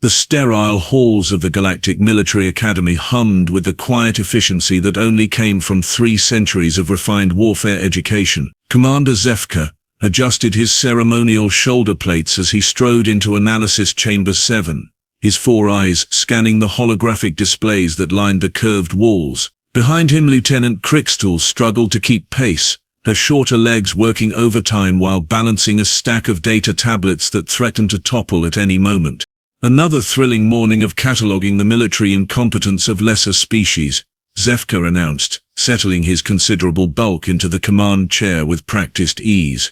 The sterile halls of the Galactic Military Academy hummed with the quiet efficiency that only came from 3 centuries of refined warfare education. Commander Zeph'ka adjusted his ceremonial shoulder plates as he strode into Analysis Chamber 7, his 4 eyes scanning the holographic displays that lined the curved walls. Behind him, Lieutenant Krix'tal struggled to keep pace, her shorter legs working overtime while balancing a stack of data tablets that threatened to topple at any moment. Another thrilling morning of cataloging the military incompetence of lesser species, Zeph'ka announced, settling his considerable bulk into the command chair with practiced ease.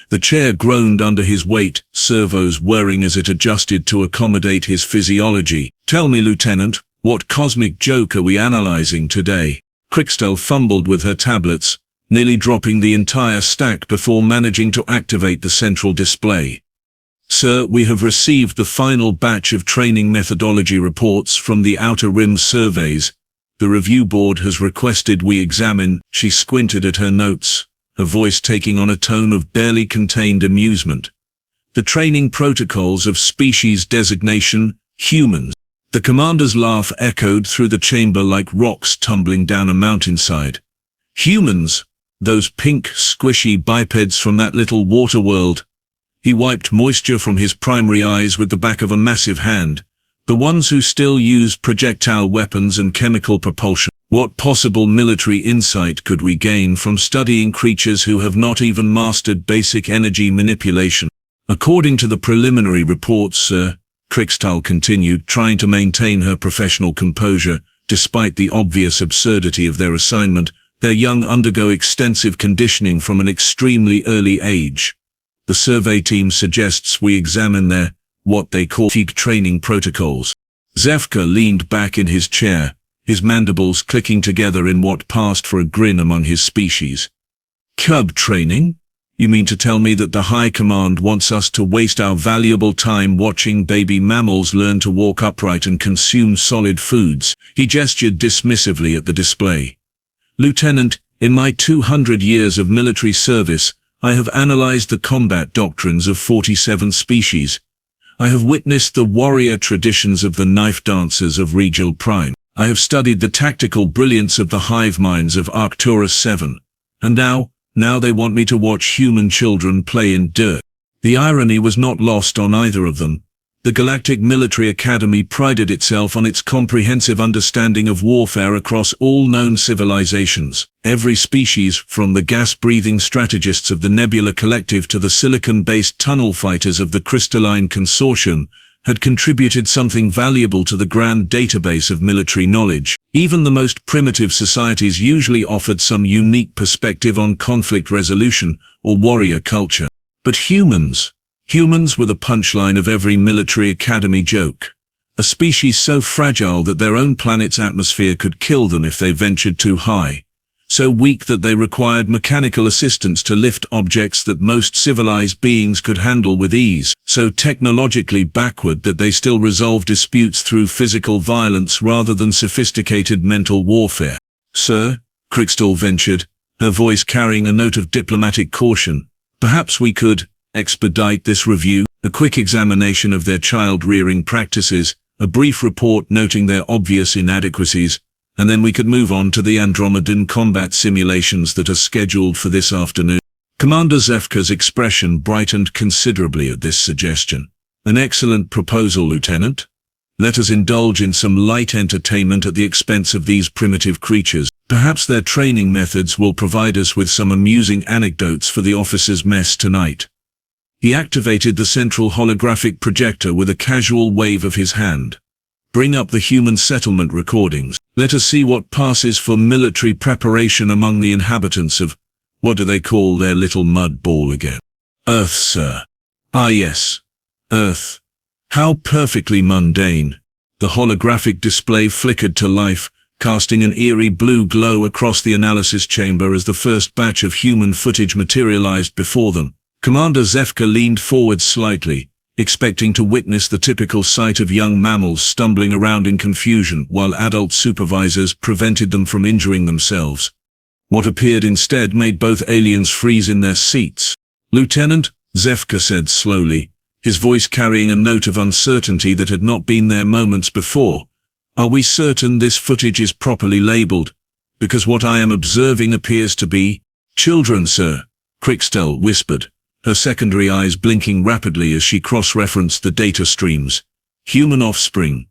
The chair groaned under his weight, servos whirring as it adjusted to accommodate his physiology. "Tell me, Lieutenant, what cosmic joke are we analyzing today?" Krix'tal fumbled with her tablets, nearly dropping the entire stack before managing to activate the central display. "Sir, we have received the final batch of training methodology reports from the Outer Rim surveys. The review board has requested we examine." She squinted at her notes, her voice taking on a tone of barely contained amusement. "The training protocols of species designation, humans." The commander's laugh echoed through the chamber like rocks tumbling down a mountainside. "Humans? Those pink, squishy bipeds from that little water world." He wiped moisture from his primary eyes with the back of a massive hand. "The ones who still use projectile weapons and chemical propulsion. What possible military insight could we gain from studying creatures who have not even mastered basic energy manipulation?" "According to the preliminary reports, sir," Krix'tal continued, trying to maintain her professional composure, despite the obvious absurdity of their assignment, "their young undergo extensive conditioning from an extremely early age. The survey team suggests we examine their, what they call fatigue training protocols." Zeph'ka leaned back in his chair, his mandibles clicking together in what passed for a grin among his species. "Cub training? You mean to tell me that the High Command wants us to waste our valuable time watching baby mammals learn to walk upright and consume solid foods?" He gestured dismissively at the display. "Lieutenant, in my 200 years of military service, I have analyzed the combat doctrines of 47 species. I have witnessed the warrior traditions of the knife dancers of Regal Prime. I have studied the tactical brilliance of the hive minds of Arcturus 7. And now they want me to watch human children play in dirt." The irony was not lost on either of them. The Galactic Military Academy prided itself on its comprehensive understanding of warfare across all known civilizations. Every species, from the gas-breathing strategists of the Nebula Collective to the silicon-based tunnel fighters of the Crystalline Consortium, had contributed something valuable to the grand database of military knowledge. Even the most primitive societies usually offered some unique perspective on conflict resolution or warrior culture. But humans were the punchline of every military academy joke. A species so fragile that their own planet's atmosphere could kill them if they ventured too high. So weak that they required mechanical assistance to lift objects that most civilized beings could handle with ease. So technologically backward that they still resolve disputes through physical violence rather than sophisticated mental warfare. "Sir," Krix'tal ventured, her voice carrying a note of diplomatic caution, "perhaps we could expedite this review, a quick examination of their child-rearing practices, a brief report noting their obvious inadequacies, and then we could move on to the Andromedan combat simulations that are scheduled for this afternoon." Commander Zeph'ka's expression brightened considerably at this suggestion. "An excellent proposal, Lieutenant. Let us indulge in some light entertainment at the expense of these primitive creatures. Perhaps their training methods will provide us with some amusing anecdotes for the officers' mess tonight." He activated the central holographic projector with a casual wave of his hand. "Bring up the human settlement recordings. Let us see what passes for military preparation among the inhabitants of, what do they call their little mud ball again? Earth, sir." "Ah yes, Earth. How perfectly mundane." The holographic display flickered to life, casting an eerie blue glow across the analysis chamber as the first batch of human footage materialized before them. Commander Zeph'ka leaned forward slightly, expecting to witness the typical sight of young mammals stumbling around in confusion while adult supervisors prevented them from injuring themselves. What appeared instead made both aliens freeze in their seats. "Lieutenant," Zeph'ka said slowly, his voice carrying a note of uncertainty that had not been there moments before. "Are we certain this footage is properly labeled? Because what I am observing appears to be..." "Children, sir," Krix'tal whispered, her secondary eyes blinking rapidly as she cross-referenced the data streams. "Human offspring.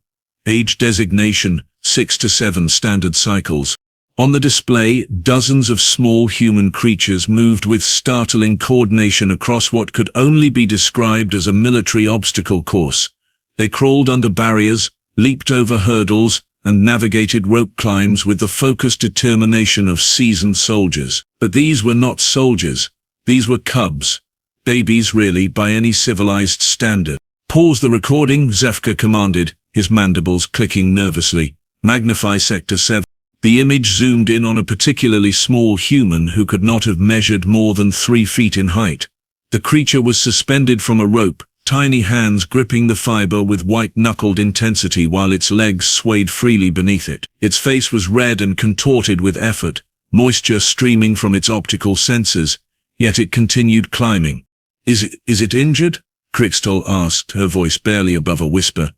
Age designation, 6 to 7 standard cycles." On the display, dozens of small human creatures moved with startling coordination across what could only be described as a military obstacle course. They crawled under barriers, leaped over hurdles, and navigated rope climbs with the focused determination of seasoned soldiers. But these were not soldiers. These were cubs. Babies, really, by any civilized standard. "Pause the recording," Zeph'ka commanded, his mandibles clicking nervously. "Magnify Sector 7. The image zoomed in on a particularly small human who could not have measured more than 3 feet in height. The creature was suspended from a rope, tiny hands gripping the fiber with white-knuckled intensity while its legs swayed freely beneath it. Its face was red and contorted with effort, moisture streaming from its optical sensors, yet it continued climbing. Is it injured?" Krix'tal asked, her voice barely above a whisper.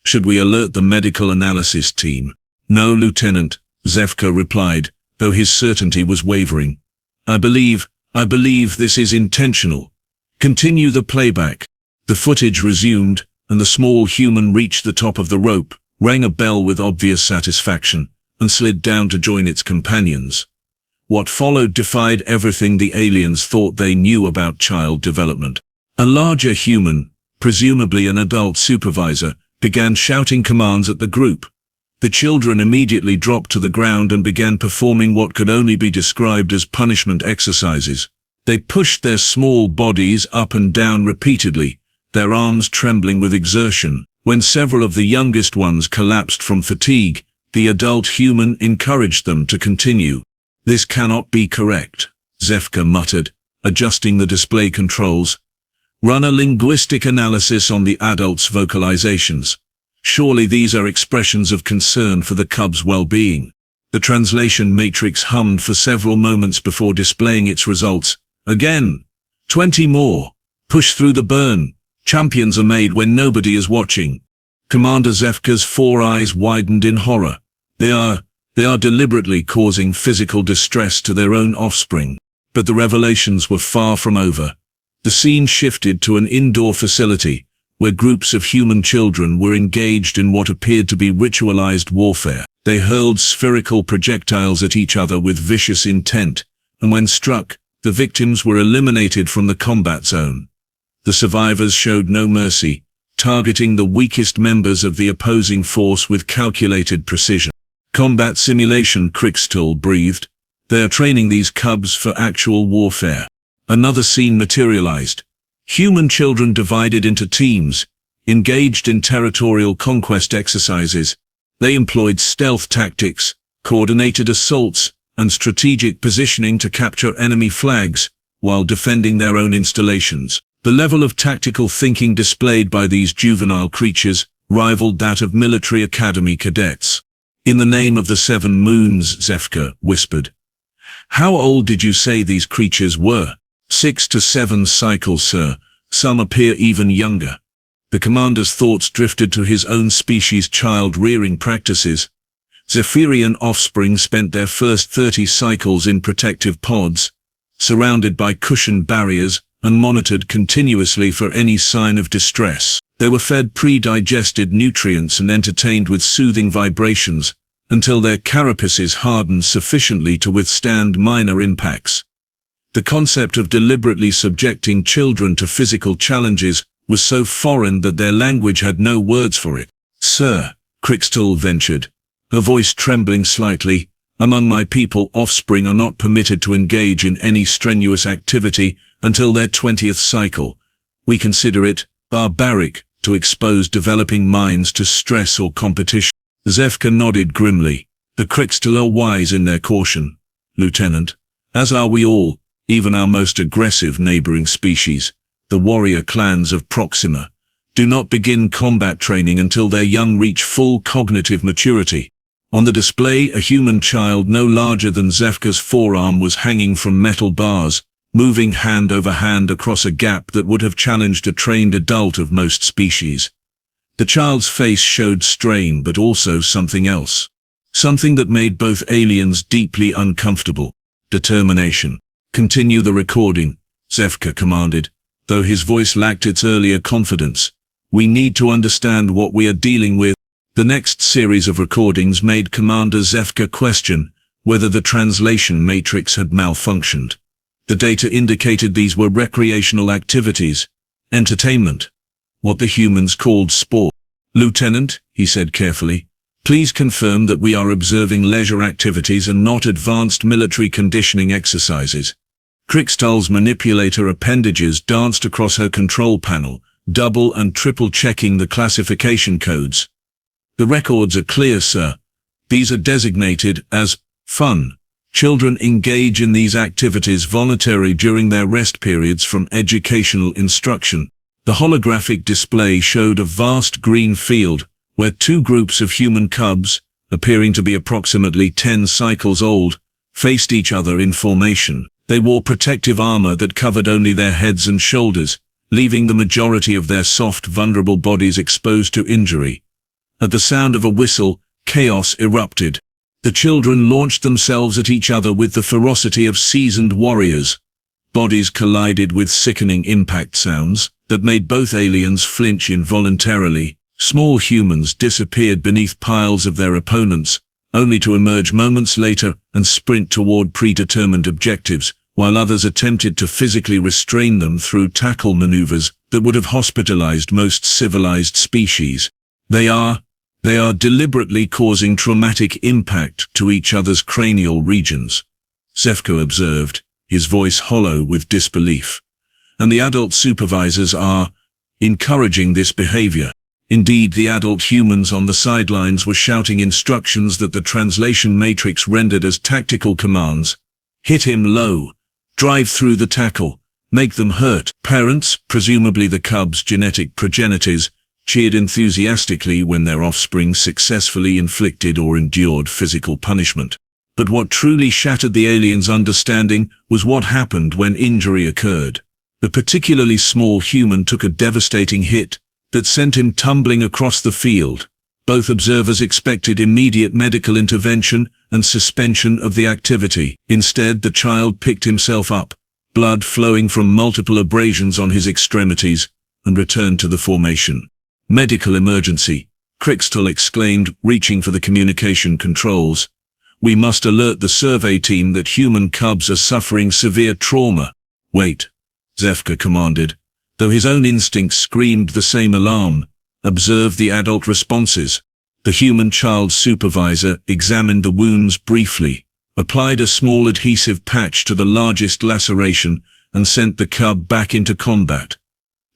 "Should we alert the medical analysis team?" "No, Lieutenant," Zeph'ka replied, though his certainty was wavering. I believe this is intentional. Continue the playback." The footage resumed, and the small human reached the top of the rope, rang a bell with obvious satisfaction, and slid down to join its companions. What followed defied everything the aliens thought they knew about child development. A larger human, presumably an adult supervisor, began shouting commands at the group. The children immediately dropped to the ground and began performing what could only be described as punishment exercises. They pushed their small bodies up and down repeatedly, their arms trembling with exertion. When several of the youngest ones collapsed from fatigue, the adult human encouraged them to continue. "This cannot be correct," Zeph'ka muttered, adjusting the display controls. "Run a linguistic analysis on the adult's vocalizations. Surely these are expressions of concern for the cub's well-being." The translation matrix hummed for several moments before displaying its results. "Again. 20 more. Push through the burn. Champions are made when nobody is watching." Commander Zeph'ka's 4 eyes widened in horror. They are deliberately causing physical distress to their own offspring. But the revelations were far from over. The scene shifted to an indoor facility, where groups of human children were engaged in what appeared to be ritualized warfare. They hurled spherical projectiles at each other with vicious intent, and when struck, the victims were eliminated from the combat zone. The survivors showed no mercy, targeting the weakest members of the opposing force with calculated precision. "Combat simulation," Krix'tal breathed. "They are training these cubs for actual warfare." Another scene materialized. Human children divided into teams, engaged in territorial conquest exercises. They employed stealth tactics, coordinated assaults, and strategic positioning to capture enemy flags, while defending their own installations. The level of tactical thinking displayed by these juvenile creatures rivaled that of military academy cadets. "In the name of the 7 moons," Zeph'ka whispered. "How old did you say these creatures were?" 6 to 7 cycles, sir. Some appear even younger." The commander's thoughts drifted to his own species' child-rearing practices. Zeph'irian offspring spent their first 30 cycles in protective pods, surrounded by cushioned barriers, and monitored continuously for any sign of distress. They were fed pre-digested nutrients and entertained with soothing vibrations, until their carapaces hardened sufficiently to withstand minor impacts. The concept of deliberately subjecting children to physical challenges was so foreign that their language had no words for it. "Sir," Krix'tal ventured, her voice trembling slightly, "among my people, offspring are not permitted to engage in any strenuous activity until their 20th cycle. We consider it barbaric to expose developing minds to stress or competition." Zeph'ka nodded grimly. "The Krix'tal are wise in their caution, Lieutenant, as are we all. Even our most aggressive neighboring species, the warrior clans of Proxima, do not begin combat training until their young reach full cognitive maturity." On the display, a human child no larger than Zeph'ka's forearm was hanging from metal bars, moving hand over hand across a gap that would have challenged a trained adult of most species. The child's face showed strain, but also something else. Something that made both aliens deeply uncomfortable. Determination. "Continue the recording," Zeph'ka commanded, though his voice lacked its earlier confidence. "We need to understand what we are dealing with." The next series of recordings made Commander Zeph'ka question whether the translation matrix had malfunctioned. The data indicated these were recreational activities, entertainment, what the humans called sport. "Lieutenant," he said carefully, "please confirm that we are observing leisure activities and not advanced military conditioning exercises." Krix'tal's manipulator appendages danced across her control panel, double and triple checking the classification codes. "The records are clear, sir. These are designated as fun. Children engage in these activities voluntarily during their rest periods from educational instruction." The holographic display showed a vast green field, where two groups of human cubs, appearing to be approximately 10 cycles old, faced each other in formation. They wore protective armor that covered only their heads and shoulders, leaving the majority of their soft, vulnerable bodies exposed to injury. At the sound of a whistle, chaos erupted. The children launched themselves at each other with the ferocity of seasoned warriors. Bodies collided with sickening impact sounds that made both aliens flinch involuntarily. Small humans disappeared beneath piles of their opponents, only to emerge moments later and sprint toward predetermined objectives, while others attempted to physically restrain them through tackle maneuvers that would have hospitalized most civilized species. They are deliberately causing traumatic impact to each other's cranial regions, Zeph'ka observed, his voice hollow with disbelief. And the adult supervisors are encouraging this behavior. Indeed, the adult humans on the sidelines were shouting instructions that the translation matrix rendered as tactical commands. "Hit him low. Drive through the tackle. Make them hurt." Parents, presumably the cubs' genetic progenitors, cheered enthusiastically when their offspring successfully inflicted or endured physical punishment. But what truly shattered the aliens' understanding was what happened when injury occurred. The particularly small human took a devastating hit that sent him tumbling across the field. Both observers expected immediate medical intervention and suspension of the activity. Instead, the child picked himself up, blood flowing from multiple abrasions on his extremities, and returned to the formation. "Medical emergency," Krix'tal exclaimed, reaching for the communication controls. "We must alert the survey team that human cubs are suffering severe trauma." "Wait," Zeph'ka commanded, though his own instincts screamed the same alarm. "Observe the adult responses." The human child supervisor examined the wounds briefly, applied a small adhesive patch to the largest laceration, and sent the cub back into combat.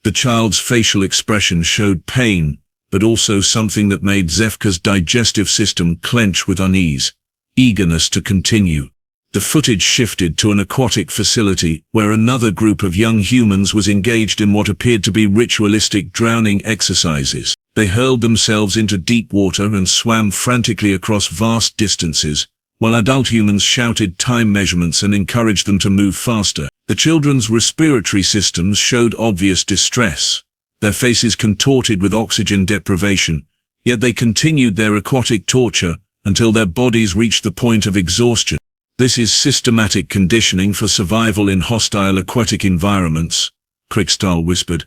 The child's facial expression showed pain, but also something that made Zeph'ka's digestive system clench with unease, eagerness to continue. The footage shifted to an aquatic facility where another group of young humans was engaged in what appeared to be ritualistic drowning exercises. They hurled themselves into deep water and swam frantically across vast distances, while adult humans shouted time measurements and encouraged them to move faster. The children's respiratory systems showed obvious distress, their faces contorted with oxygen deprivation, yet they continued their aquatic torture until their bodies reached the point of exhaustion. "This is systematic conditioning for survival in hostile aquatic environments," Krix'tal whispered.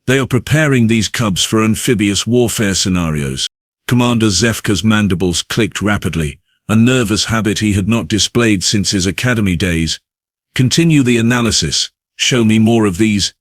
"They are preparing these cubs for amphibious warfare scenarios." Commander Zeph'ka's mandibles clicked rapidly, a nervous habit he had not displayed since his academy days. "Continue the analysis. Show me more of these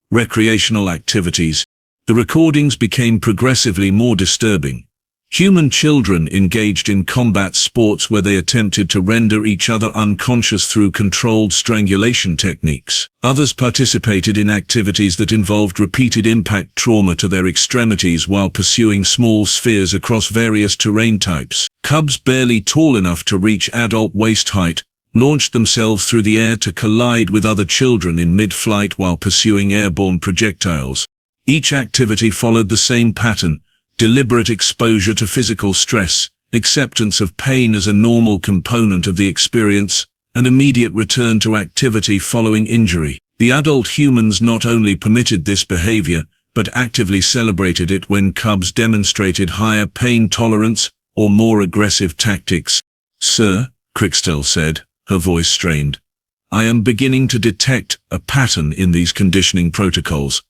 recreational activities." The recordings became progressively more disturbing. Human children engaged in combat sports where they attempted to render each other unconscious through controlled strangulation techniques. Others participated in activities that involved repeated impact trauma to their extremities while pursuing small spheres across various terrain types. Cubs barely tall enough to reach adult waist height launched themselves through the air to collide with other children in mid-flight while pursuing airborne projectiles. Each activity followed the same pattern: deliberate exposure to physical stress, acceptance of pain as a normal component of the experience, an immediate return to activity following injury. The adult humans not only permitted this behavior, but actively celebrated it when cubs demonstrated higher pain tolerance or more aggressive tactics. "Sir," Krix'tal said, her voice strained, "I am beginning to detect a pattern in these conditioning protocols.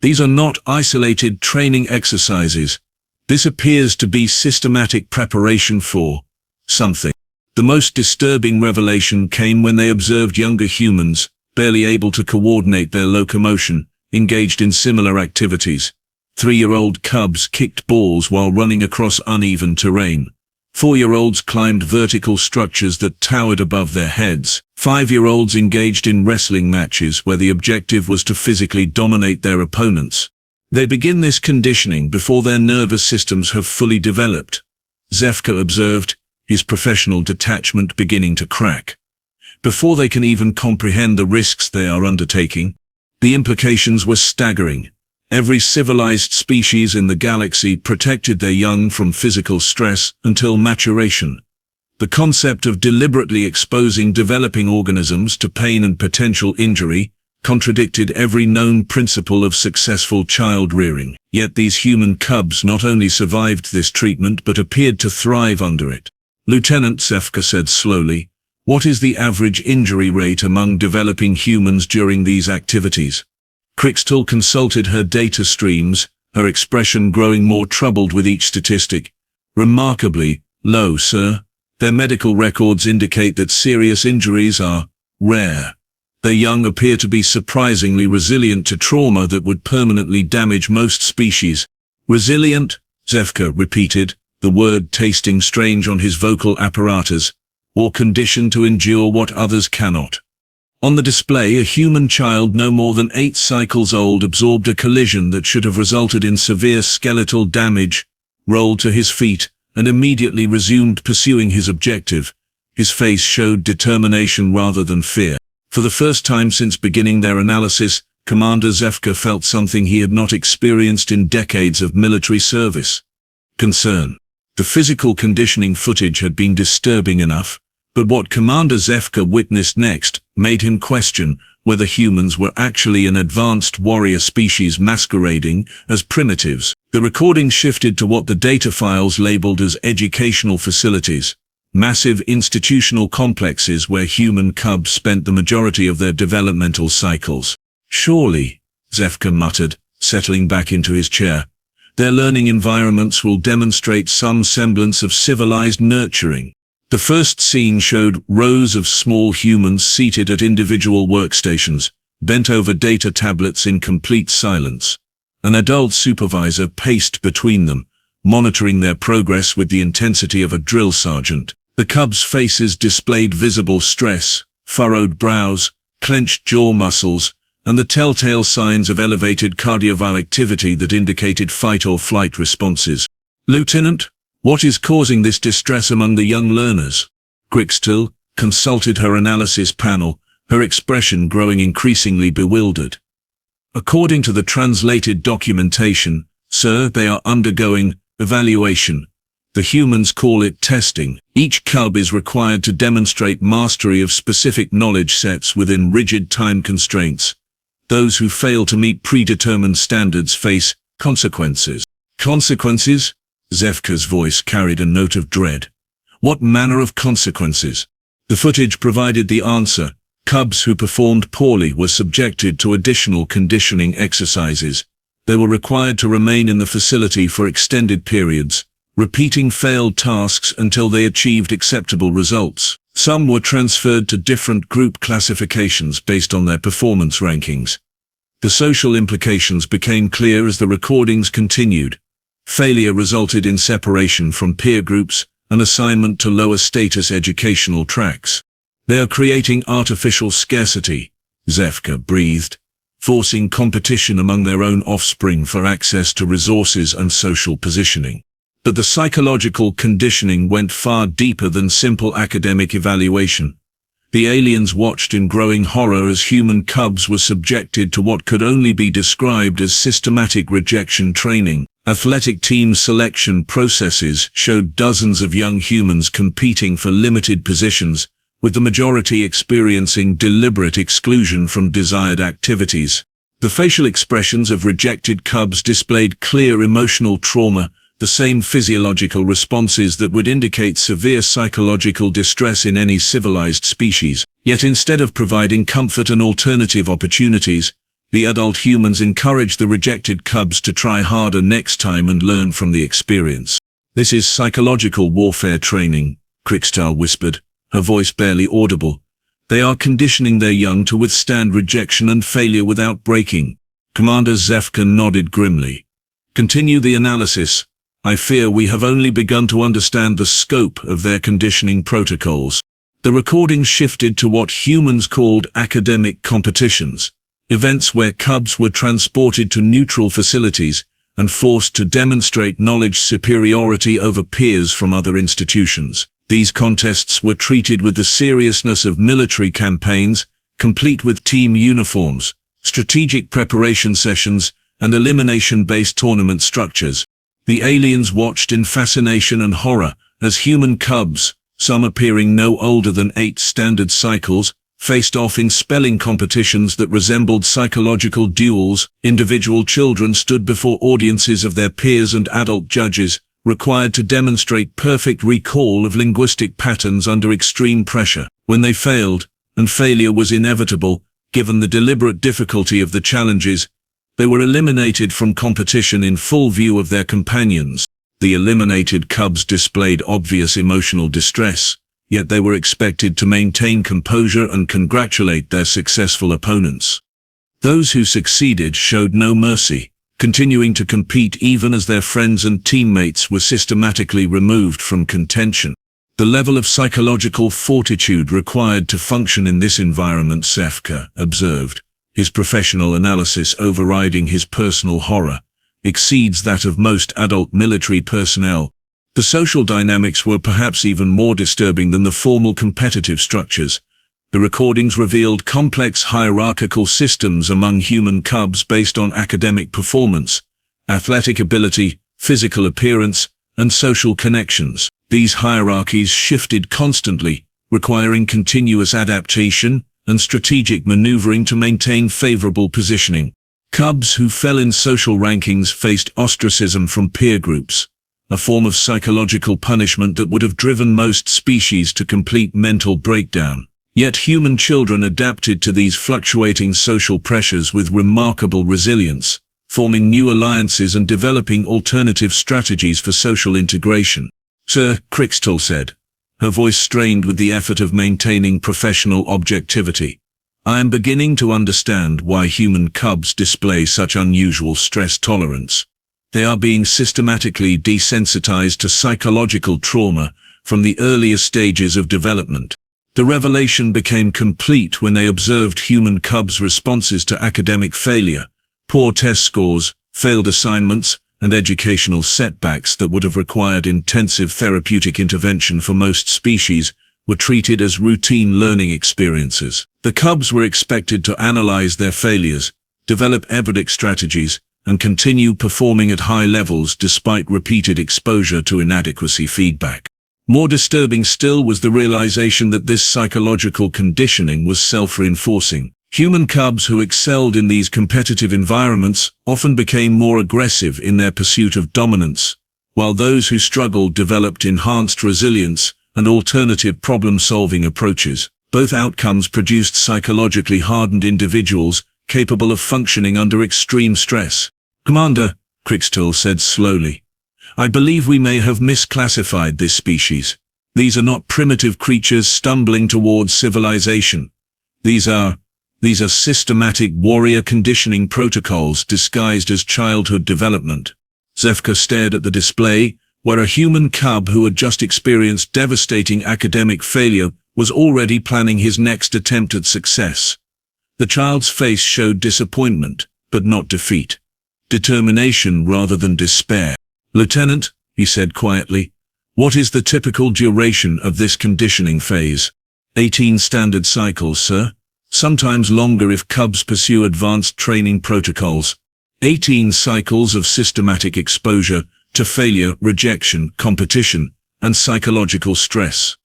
These are not isolated training exercises. This appears to be systematic preparation for something." The most disturbing revelation came when they observed younger humans, barely able to coordinate their locomotion, engaged in similar activities. 3-year-old cubs kicked balls while running across uneven terrain. 4-year-olds climbed vertical structures that towered above their heads. 5-year-olds engaged in wrestling matches where the objective was to physically dominate their opponents. They begin this conditioning before their nervous systems have fully developed, Zeph'ka observed, his professional detachment beginning to crack. Before they can even comprehend the risks they are undertaking. The implications were staggering. Every civilized species in the galaxy protected their young from physical stress until maturation. The concept of deliberately exposing developing organisms to pain and potential injury contradicted every known principle of successful child rearing. Yet these human cubs not only survived this treatment but appeared to thrive under it. "Lieutenant," Zeph'ka said slowly, "what is the average injury rate among developing humans during these activities?" Krix'tal consulted her data streams, her expression growing more troubled with each statistic. "Remarkably low, sir. Their medical records indicate that serious injuries are rare. Their young appear to be surprisingly resilient to trauma that would permanently damage most species." "Resilient?" Zeph'ka repeated, the word tasting strange on his vocal apparatus, "or conditioned to endure what others cannot." On the display, a human child no more than 8 cycles old absorbed a collision that should have resulted in severe skeletal damage, rolled to his feet, and immediately resumed pursuing his objective. His face showed determination rather than fear. For the first time since beginning their analysis, Commander Zeph'ka felt something he had not experienced in decades of military service: concern. The physical conditioning footage had been disturbing enough, but what Commander Zeph'ka witnessed next made him question whether humans were actually an advanced warrior species masquerading as primitives. The recording shifted to what the data files labeled as educational facilities, massive institutional complexes where human cubs spent the majority of their developmental cycles. "Surely," Zeph'ka muttered, settling back into his chair, "their learning environments will demonstrate some semblance of civilized nurturing." The first scene showed rows of small humans seated at individual workstations, bent over data tablets in complete silence. An adult supervisor paced between them, monitoring their progress with the intensity of a drill sergeant. The cubs' faces displayed visible stress, furrowed brows, clenched jaw muscles, and the telltale signs of elevated cardiovascular activity that indicated fight or flight responses. "Lieutenant, what is causing this distress among the young learners?" Krix'tal consulted her analysis panel, her expression growing increasingly bewildered. "According to the translated documentation, sir, they are undergoing evaluation. The humans call it testing. Each cub is required to demonstrate mastery of specific knowledge sets within rigid time constraints. Those who fail to meet predetermined standards face consequences." "Consequences?" Zeph'ka's voice carried a note of dread. "What manner of consequences?" The footage provided the answer. Cubs who performed poorly were subjected to additional conditioning exercises. They were required to remain in the facility for extended periods, repeating failed tasks until they achieved acceptable results. Some were transferred to different group classifications based on their performance rankings. The social implications became clear as the recordings continued. Failure resulted in separation from peer groups and assignment to lower status educational tracks. "They are creating artificial scarcity," Zeph'ka breathed, "forcing competition among their own offspring for access to resources and social positioning." But the psychological conditioning went far deeper than simple academic evaluation. The aliens watched in growing horror as human cubs were subjected to what could only be described as systematic rejection training. Athletic team selection processes showed dozens of young humans competing for limited positions, with the majority experiencing deliberate exclusion from desired activities. The facial expressions of rejected cubs displayed clear emotional trauma, the same physiological responses that would indicate severe psychological distress in any civilized species. Yet instead of providing comfort and alternative opportunities, the adult humans encouraged the rejected cubs to try harder next time and learn from the experience. "This is psychological warfare training," Krix'tal whispered, her voice barely audible. "They are conditioning their young to withstand rejection and failure without breaking." Commander Zeph'ka nodded grimly. "Continue the analysis. I fear we have only begun to understand the scope of their conditioning protocols." The recording shifted to what humans called academic competitions, events where cubs were transported to neutral facilities and forced to demonstrate knowledge superiority over peers from other institutions. These contests were treated with the seriousness of military campaigns, complete with team uniforms, strategic preparation sessions, and elimination-based tournament structures. The aliens watched in fascination and horror as human cubs, some appearing no older than 8 standard cycles, faced off in spelling competitions that resembled psychological duels. Individual children stood before audiences of their peers and adult judges, required to demonstrate perfect recall of linguistic patterns under extreme pressure. When they failed, and failure was inevitable, given the deliberate difficulty of the challenges, they were eliminated from competition in full view of their companions. The eliminated cubs displayed obvious emotional distress, yet they were expected to maintain composure and congratulate their successful opponents. Those who succeeded showed no mercy, continuing to compete even as their friends and teammates were systematically removed from contention. The level of psychological fortitude required to function in this environment, Zeph'ka observed, his professional analysis overriding his personal horror, exceeds that of most adult military personnel. The social dynamics were perhaps even more disturbing than the formal competitive structures. The recordings revealed complex hierarchical systems among human cubs based on academic performance, athletic ability, physical appearance, and social connections. These hierarchies shifted constantly, requiring continuous adaptation and strategic maneuvering to maintain favorable positioning. Cubs who fell in social rankings faced ostracism from peer groups, a form of psychological punishment that would have driven most species to complete mental breakdown. Yet human children adapted to these fluctuating social pressures with remarkable resilience, forming new alliances and developing alternative strategies for social integration. "Sir," Krix'tal said, her voice strained with the effort of maintaining professional objectivity, "I am beginning to understand why human cubs display such unusual stress tolerance. They are being systematically desensitized to psychological trauma from the earliest stages of development." The revelation became complete when they observed human cubs' responses to academic failure, poor test scores, failed assignments, and educational setbacks that would have required intensive therapeutic intervention for most species were treated as routine learning experiences. The cubs were expected to analyze their failures, develop evident strategies, and continue performing at high levels despite repeated exposure to inadequacy feedback. More disturbing still was the realization that this psychological conditioning was self-reinforcing. Human cubs who excelled in these competitive environments often became more aggressive in their pursuit of dominance, while those who struggled developed enhanced resilience and alternative problem-solving approaches. Both outcomes produced psychologically hardened individuals capable of functioning under extreme stress. "Commander," Krix'tal said slowly, "I believe we may have misclassified this species. These are not primitive creatures stumbling towards civilization. These are systematic warrior conditioning protocols disguised as childhood development." Zeph'ka stared at the display, where a human cub who had just experienced devastating academic failure was already planning his next attempt at success. The child's face showed disappointment, but not defeat. Determination rather than despair. "Lieutenant," he said quietly, "what is the typical duration of this conditioning phase?" 18 standard cycles, sir. Sometimes longer if cubs pursue advanced training protocols. 18 cycles of systematic exposure to failure, rejection, competition, and psychological stress.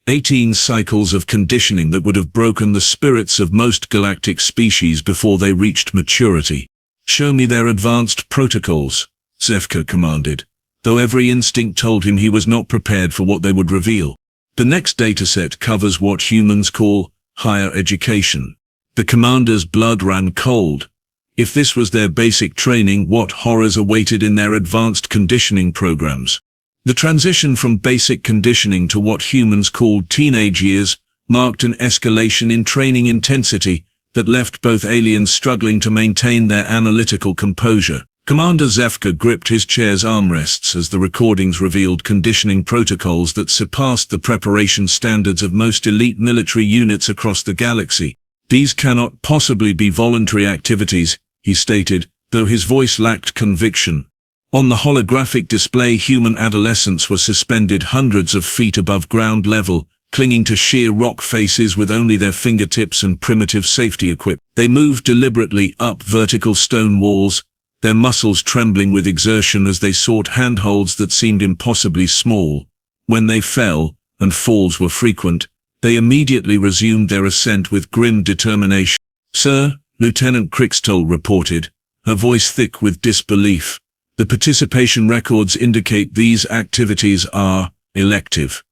18 cycles of conditioning that would have broken the spirits of most galactic species before they reached maturity. "Show me their advanced protocols," Zeph'ka commanded, though every instinct told him he was not prepared for what they would reveal. The next dataset covers what humans call higher education. The commander's blood ran cold. If this was their basic training, what horrors awaited in their advanced conditioning programs? The transition from basic conditioning to what humans called teenage years marked an escalation in training intensity that left both aliens struggling to maintain their analytical composure. Commander Zeph'ka gripped his chair's armrests as the recordings revealed conditioning protocols that surpassed the preparation standards of most elite military units across the galaxy. "These cannot possibly be voluntary activities," he stated, though his voice lacked conviction. On the holographic display, human adolescents were suspended hundreds of feet above ground level, clinging to sheer rock faces with only their fingertips and primitive safety equipment. They moved deliberately up vertical stone walls, their muscles trembling with exertion as they sought handholds that seemed impossibly small. When they fell, and falls were frequent, they immediately resumed their ascent with grim determination. "Sir," Lieutenant Krix'tal reported, her voice thick with disbelief, "the participation records indicate these activities are elective.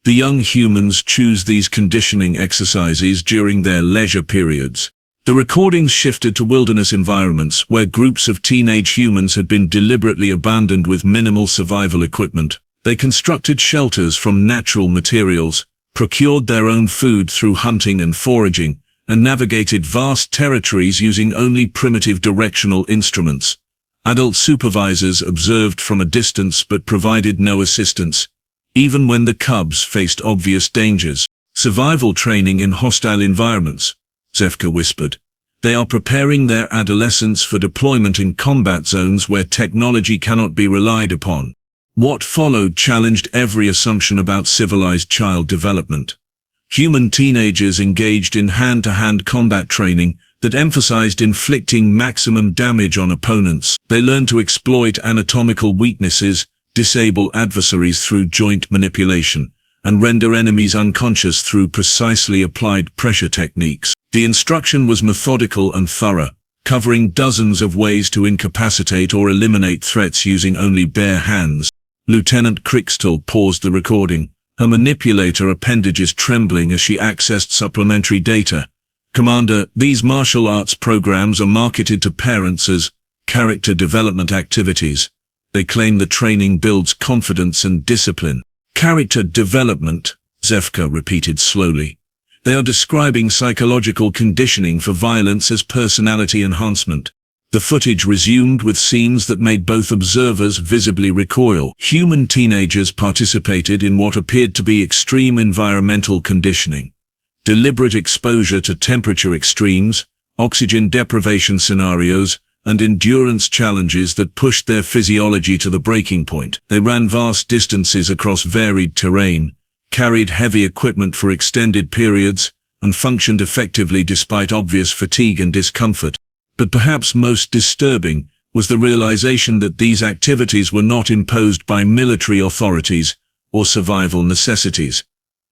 The young humans choose these conditioning exercises during their leisure periods." The recordings shifted to wilderness environments where groups of teenage humans had been deliberately abandoned with minimal survival equipment. They constructed shelters from natural materials, procured their own food through hunting and foraging, and navigated vast territories using only primitive directional instruments. Adult supervisors observed from a distance but provided no assistance, even when the cubs faced obvious dangers. "Survival training in hostile environments," Zeph'ka whispered. "They are preparing their adolescents for deployment in combat zones where technology cannot be relied upon." What followed challenged every assumption about civilized child development. Human teenagers engaged in hand-to-hand combat training that emphasized inflicting maximum damage on opponents. They learned to exploit anatomical weaknesses, disable adversaries through joint manipulation, and render enemies unconscious through precisely applied pressure techniques. The instruction was methodical and thorough, covering dozens of ways to incapacitate or eliminate threats using only bare hands. Lieutenant Krix'tal paused the recording, her manipulator appendages trembling as she accessed supplementary data. "Commander, these martial arts programs are marketed to parents as character development activities. They claim the training builds confidence and discipline." "Character development," Zeph'ka repeated slowly. "They are describing psychological conditioning for violence as personality enhancement." The footage resumed with scenes that made both observers visibly recoil. Human teenagers participated in what appeared to be extreme environmental conditioning. Deliberate exposure to temperature extremes, oxygen deprivation scenarios, and endurance challenges that pushed their physiology to the breaking point. They ran vast distances across varied terrain, carried heavy equipment for extended periods, and functioned effectively despite obvious fatigue and discomfort. But perhaps most disturbing was the realization that these activities were not imposed by military authorities or survival necessities.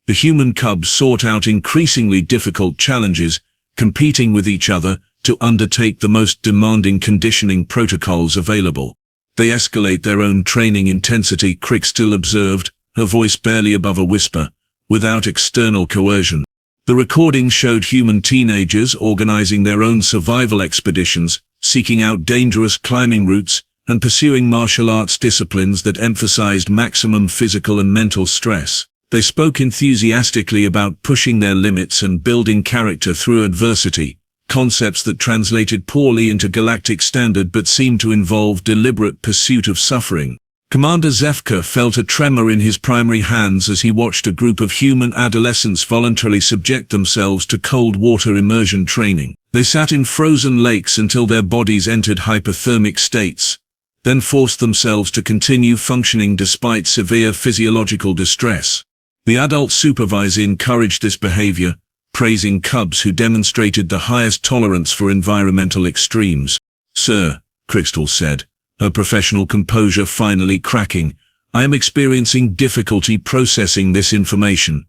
The human cubs sought out increasingly difficult challenges, competing with each other to undertake the most demanding conditioning protocols available. "They escalate their own training intensity," Krix'tal observed, her voice barely above a whisper, "without external coercion." The recording showed human teenagers organizing their own survival expeditions, seeking out dangerous climbing routes, and pursuing martial arts disciplines that emphasized maximum physical and mental stress. They spoke enthusiastically about pushing their limits and building character through adversity, concepts that translated poorly into galactic standard but seemed to involve deliberate pursuit of suffering. Commander Zeph'ka felt a tremor in his primary hands as he watched a group of human adolescents voluntarily subject themselves to cold water immersion training. They sat in frozen lakes until their bodies entered hypothermic states, then forced themselves to continue functioning despite severe physiological distress. The adult supervisor encouraged this behavior, praising cubs who demonstrated the highest tolerance for environmental extremes. "Sir," Krix'tal said, her professional composure finally cracking, "I am experiencing difficulty processing this information.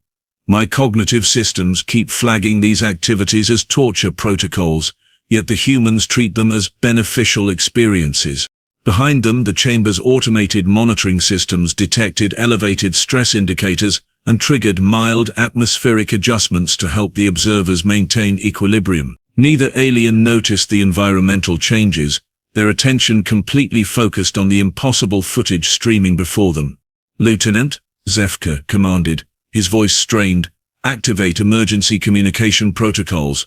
My cognitive systems keep flagging these activities as torture protocols, yet the humans treat them as beneficial experiences. Behind them, the chamber's automated monitoring systems detected elevated stress indicators and triggered mild atmospheric adjustments to help the observers maintain equilibrium. Neither alien noticed the environmental changes, their attention completely focused on the impossible footage streaming before them. "Lieutenant," Zeph'ka commanded, his voice strained, "activate emergency communication protocols.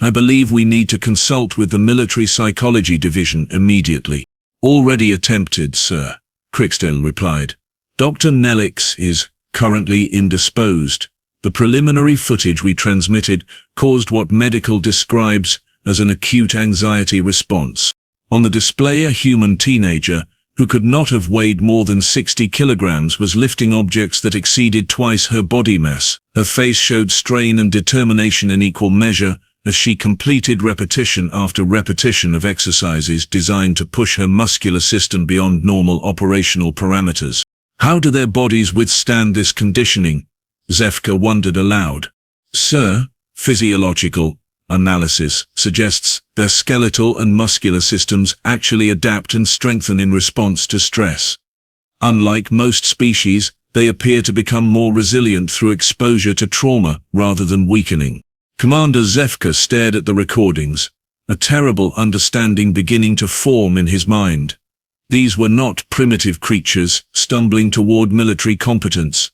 I believe we need to consult with the Military Psychology Division immediately." "Already attempted, sir," Krix'tal replied. "Dr. Nelix is currently indisposed. The preliminary footage we transmitted caused what medical describes as an acute anxiety response. On the display, a human teenager, who could not have weighed more than 60 kilograms, was lifting objects that exceeded twice her body mass. Her face showed strain and determination in equal measure as she completed repetition after repetition of exercises designed to push her muscular system beyond normal operational parameters. "How do their bodies withstand this conditioning?" Zeph'ka wondered aloud. "Sir, physiological analysis suggests their skeletal and muscular systems actually adapt and strengthen in response to stress. Unlike most species, they appear to become more resilient through exposure to trauma rather than weakening." Commander Zeph'ka stared at the recordings, a terrible understanding beginning to form in his mind. These were not primitive creatures stumbling toward military competence.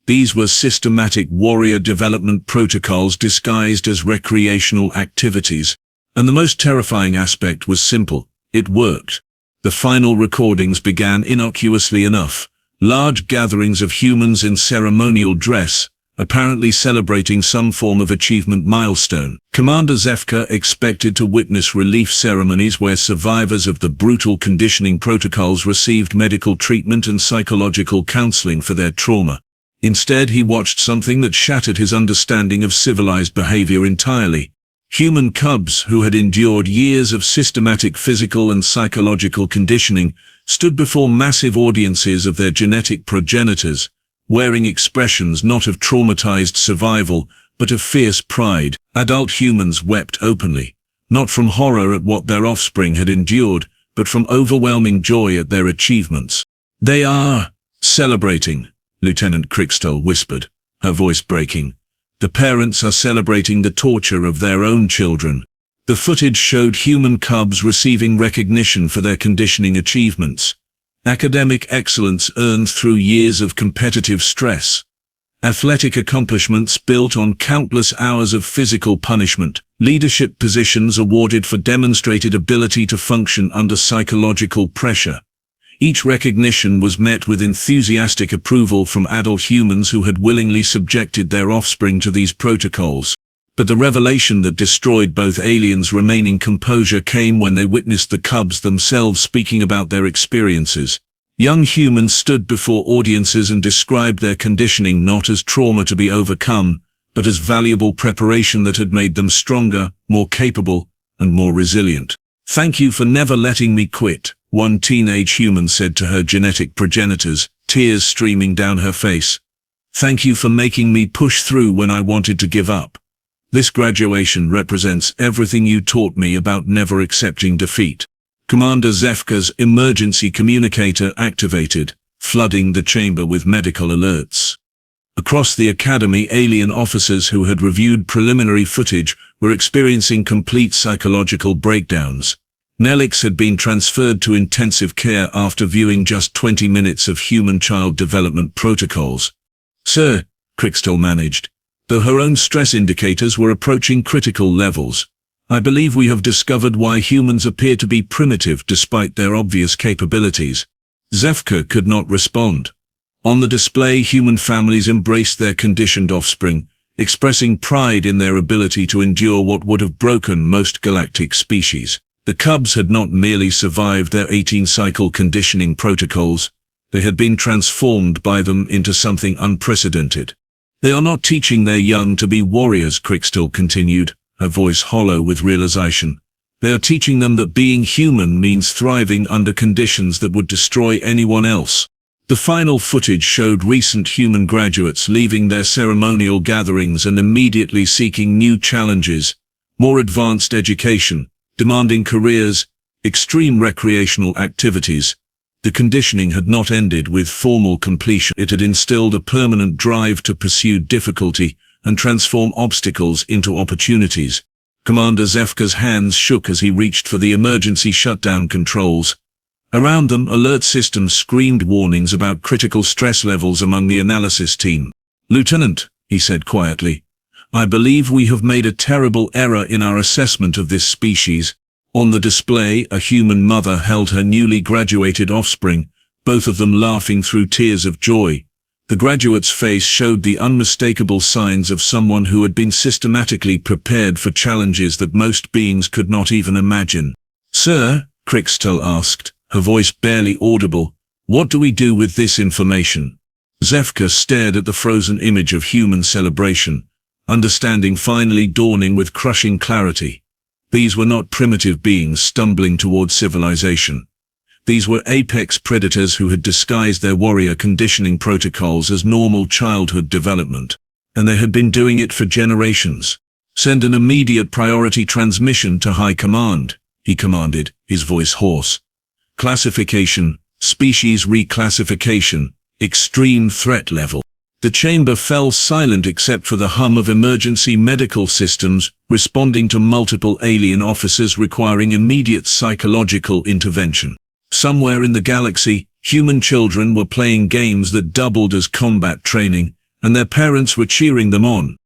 These were systematic warrior development protocols disguised as recreational activities. And the most terrifying aspect was simple: it worked. The final recordings began innocuously enough. Large gatherings of humans in ceremonial dress, apparently celebrating some form of achievement milestone. Commander Zeph'ka expected to witness relief ceremonies where survivors of the brutal conditioning protocols received medical treatment and psychological counseling for their trauma. Instead, he watched something that shattered his understanding of civilized behavior entirely. Human cubs who had endured years of systematic physical and psychological conditioning stood before massive audiences of their genetic progenitors, wearing expressions not of traumatized survival, but of fierce pride. Adult humans wept openly, not from horror at what their offspring had endured, but from overwhelming joy at their achievements. "They are celebrating," Lieutenant Krix'tal whispered, her voice breaking. "The parents are celebrating the torture of their own children." The footage showed human cubs receiving recognition for their conditioning achievements. Academic excellence earned through years of competitive stress. Athletic accomplishments built on countless hours of physical punishment. Leadership positions awarded for demonstrated ability to function under psychological pressure. Each recognition was met with enthusiastic approval from adult humans who had willingly subjected their offspring to these protocols. But the revelation that destroyed both aliens' remaining composure came when they witnessed the cubs themselves speaking about their experiences. Young humans stood before audiences and described their conditioning not as trauma to be overcome, but as valuable preparation that had made them stronger, more capable, and more resilient. "Thank you for never letting me quit," one teenage human said to her genetic progenitors, tears streaming down her face. "Thank you for making me push through when I wanted to give up. This graduation represents everything you taught me about never accepting defeat." Commander Zeph'ka's emergency communicator activated, flooding the chamber with medical alerts. Across the academy, alien officers who had reviewed preliminary footage were experiencing complete psychological breakdowns. Nelix had been transferred to intensive care after viewing just 20 minutes of human-child development protocols. "Sir," Krix'tal managed, though her own stress indicators were approaching critical levels, "I believe we have discovered why humans appear to be primitive despite their obvious capabilities." Zeph'ka could not respond. On the display, human families embraced their conditioned offspring, expressing pride in their ability to endure what would have broken most galactic species. The cubs had not merely survived their 18-cycle conditioning protocols, they had been transformed by them into something unprecedented. "They are not teaching their young to be warriors," Krix'tal continued, her voice hollow with realization. "They are teaching them that being human means thriving under conditions that would destroy anyone else." The final footage showed recent human graduates leaving their ceremonial gatherings and immediately seeking new challenges, more advanced education, demanding careers, extreme recreational activities. The conditioning had not ended with formal completion. It had instilled a permanent drive to pursue difficulty and transform obstacles into opportunities. Commander Zeph'ka's hands shook as he reached for the emergency shutdown controls. Around them, alert systems screamed warnings about critical stress levels among the analysis team. "Lieutenant," he said quietly, "I believe we have made a terrible error in our assessment of this species." On the display, a human mother held her newly graduated offspring, both of them laughing through tears of joy. The graduate's face showed the unmistakable signs of someone who had been systematically prepared for challenges that most beings could not even imagine. "Sir," Krix'tal asked, her voice barely audible, "what do we do with this information?" Zeph'ka stared at the frozen image of human celebration, understanding finally dawning with crushing clarity. These were not primitive beings stumbling towards civilization. These were apex predators who had disguised their warrior conditioning protocols as normal childhood development. And they had been doing it for generations. "Send an immediate priority transmission to High Command," he commanded, his voice hoarse. "Classification, species reclassification, extreme threat level." The chamber fell silent except for the hum of emergency medical systems responding to multiple alien officers requiring immediate psychological intervention. Somewhere in the galaxy, human children were playing games that doubled as combat training, and their parents were cheering them on.